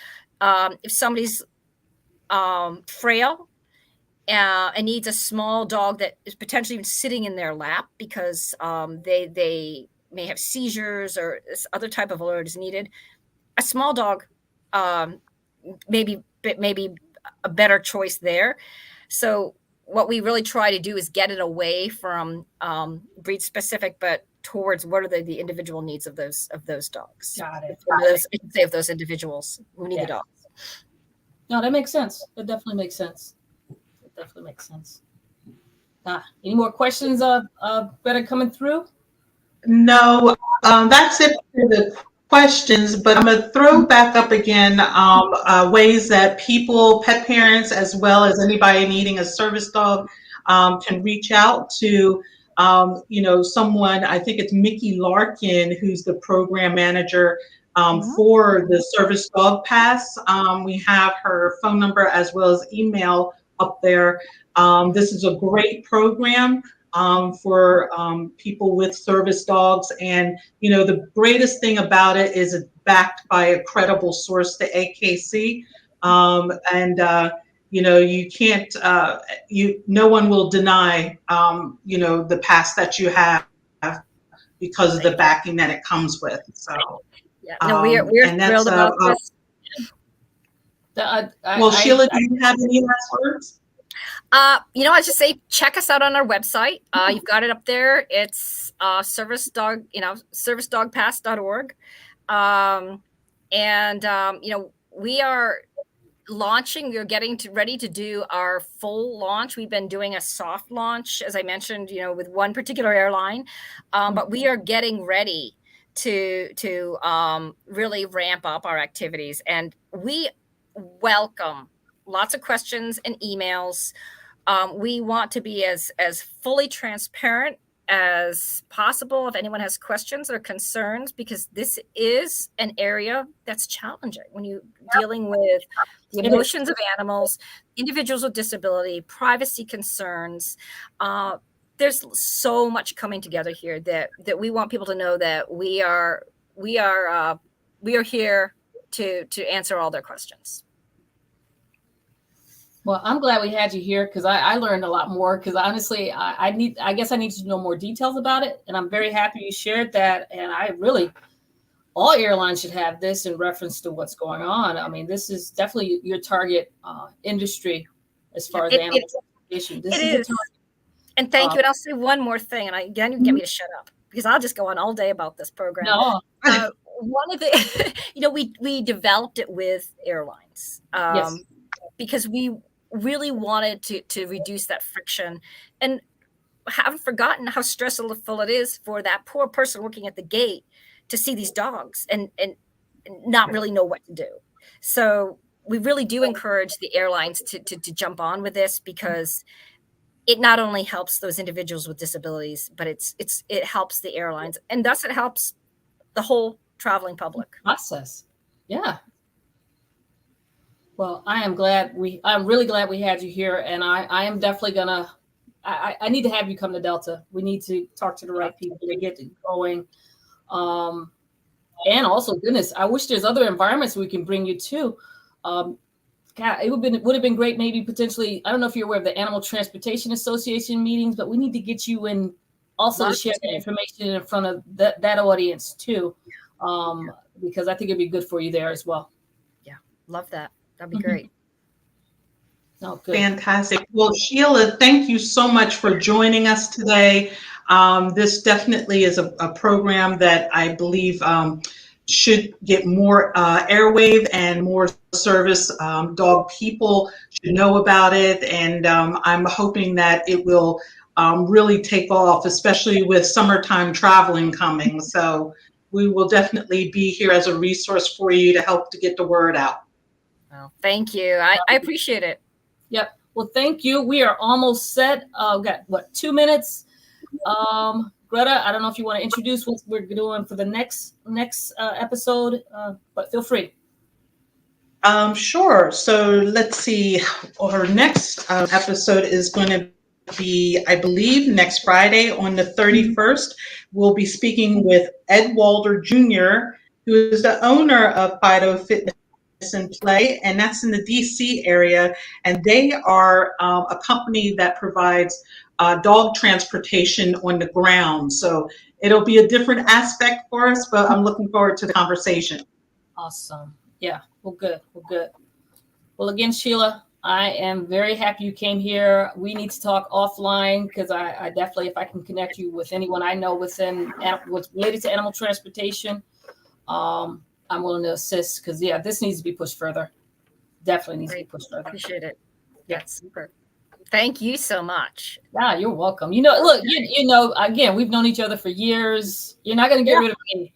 If somebody's frail and needs a small dog that is potentially even sitting in their lap because they may have seizures or other type of alert is needed, a small dog maybe a better choice there. So what we really try to do is get it away from breed specific, but towards what are the individual needs of those dogs. Got it. Of those individuals who need the dogs. No, that makes sense. That definitely makes sense. Any more questions that are coming through? No, that's it for the questions, but I'm going to throw back up again ways that people, pet parents, as well as anybody needing a service dog can reach out to someone, I think it's Mickey Larkin, who's the program manager for the Service Dog Pass. We have her phone number as well as email up there. This is a great program for people with service dogs. And, the greatest thing about it is it's backed by a credible source, the AKC. You can't, no one will deny, the pass that you have because of the backing that it comes with. So, yeah, no, we're thrilled about this. Sheila, do you have any last words? I just say check us out on our website. You've got it up there. It's servicedogpass.org. We are launching. We're getting ready to do our full launch. We've been doing a soft launch, as I mentioned, with one particular airline, but we are getting ready to really ramp up our activities, and we welcome lots of questions and emails. We want to be as fully transparent as possible if anyone has questions or concerns, because this is an area that's challenging when you're dealing with the emotions of animals, individuals with disability, privacy concerns. There's so much coming together here that we want people to know that we are here to answer all their questions. Well, I'm glad we had you here because I learned a lot more, because honestly, I guess I need to know more details about it. And I'm very happy you shared that. And all airlines should have this in reference to what's going on. I mean, this is definitely your target industry as far as animal transportation. This is the target. And thank you. And I'll say one more thing. And again, you can get me to shut up because I'll just go on all day about this program. No. One of the, we developed it with airlines because we really wanted to reduce that friction, and haven't forgotten how stressful it is for that poor person looking at the gate to see these dogs and not really know what to do. So we really do encourage the airlines to jump on with this, because it not only helps those individuals with disabilities, but it helps the airlines, and thus it helps the whole traveling public process. Yeah. Well, I'm really glad we had you here, and I am definitely I need to have you come to Delta. We need to talk to the right people to get it going. And also, goodness, I wish there's other environments we can bring you to. God, it would have been great, maybe potentially. I don't know if you're aware of the Animal Transportation Association meetings, but we need to get you in also to share that information in front of that audience too, because I think it'd be good for you there as well. Yeah, love that. That'd be great. Oh, good. Fantastic. Well, Sheila, thank you so much for joining us today. This definitely is a program that I believe should get more airwave and more service. Dog people should know about it. And I'm hoping that it will really take off, especially with summertime traveling coming. So we will definitely be here as a resource for you to help to get the word out. Well, thank you. I appreciate it. Yep. Well, thank you. We are almost set. Got 2 minutes. Greta, I don't know if you want to introduce what we're doing for the next episode, but feel free. Sure. So let's see. Our next episode is going to be, I believe, next Friday on the 31st. We'll be speaking with Ed Walder Jr., who is the owner of Fido Fitness and Play, and that's in the DC area. And they are a company that provides dog transportation on the ground. So it'll be a different aspect for us, but I'm looking forward to the conversation. Awesome. Yeah. Well, good. Well, again, Sheila, I am very happy you came here. We need to talk offline, because I definitely, if I can connect you with anyone I know what's related to animal transportation, I'm willing to assist, because this needs to be pushed further. Definitely needs to be pushed further. Appreciate it. Yeah, super. Thank you so much. Yeah, you're welcome. Look, again, we've known each other for years. You're not going to get rid of me.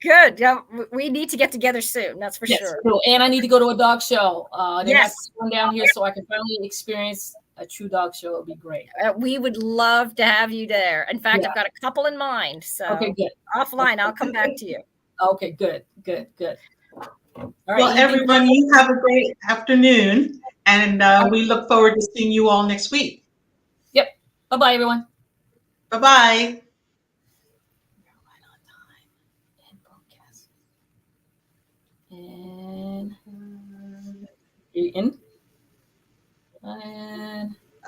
Good. Yeah, we need to get together soon. That's for sure. And I need to go to a dog show. They have one down here, so I can finally experience a true dog show would be great. We would love to have you there. In fact, Yeah. I've got a couple in mind. So Okay, good. offline, I'll come back to you. Okay, good. All right. Well, everyone, you have a great afternoon, and we look forward to seeing you all next week. Yep. Bye-bye, everyone. Bye-bye. And you in? And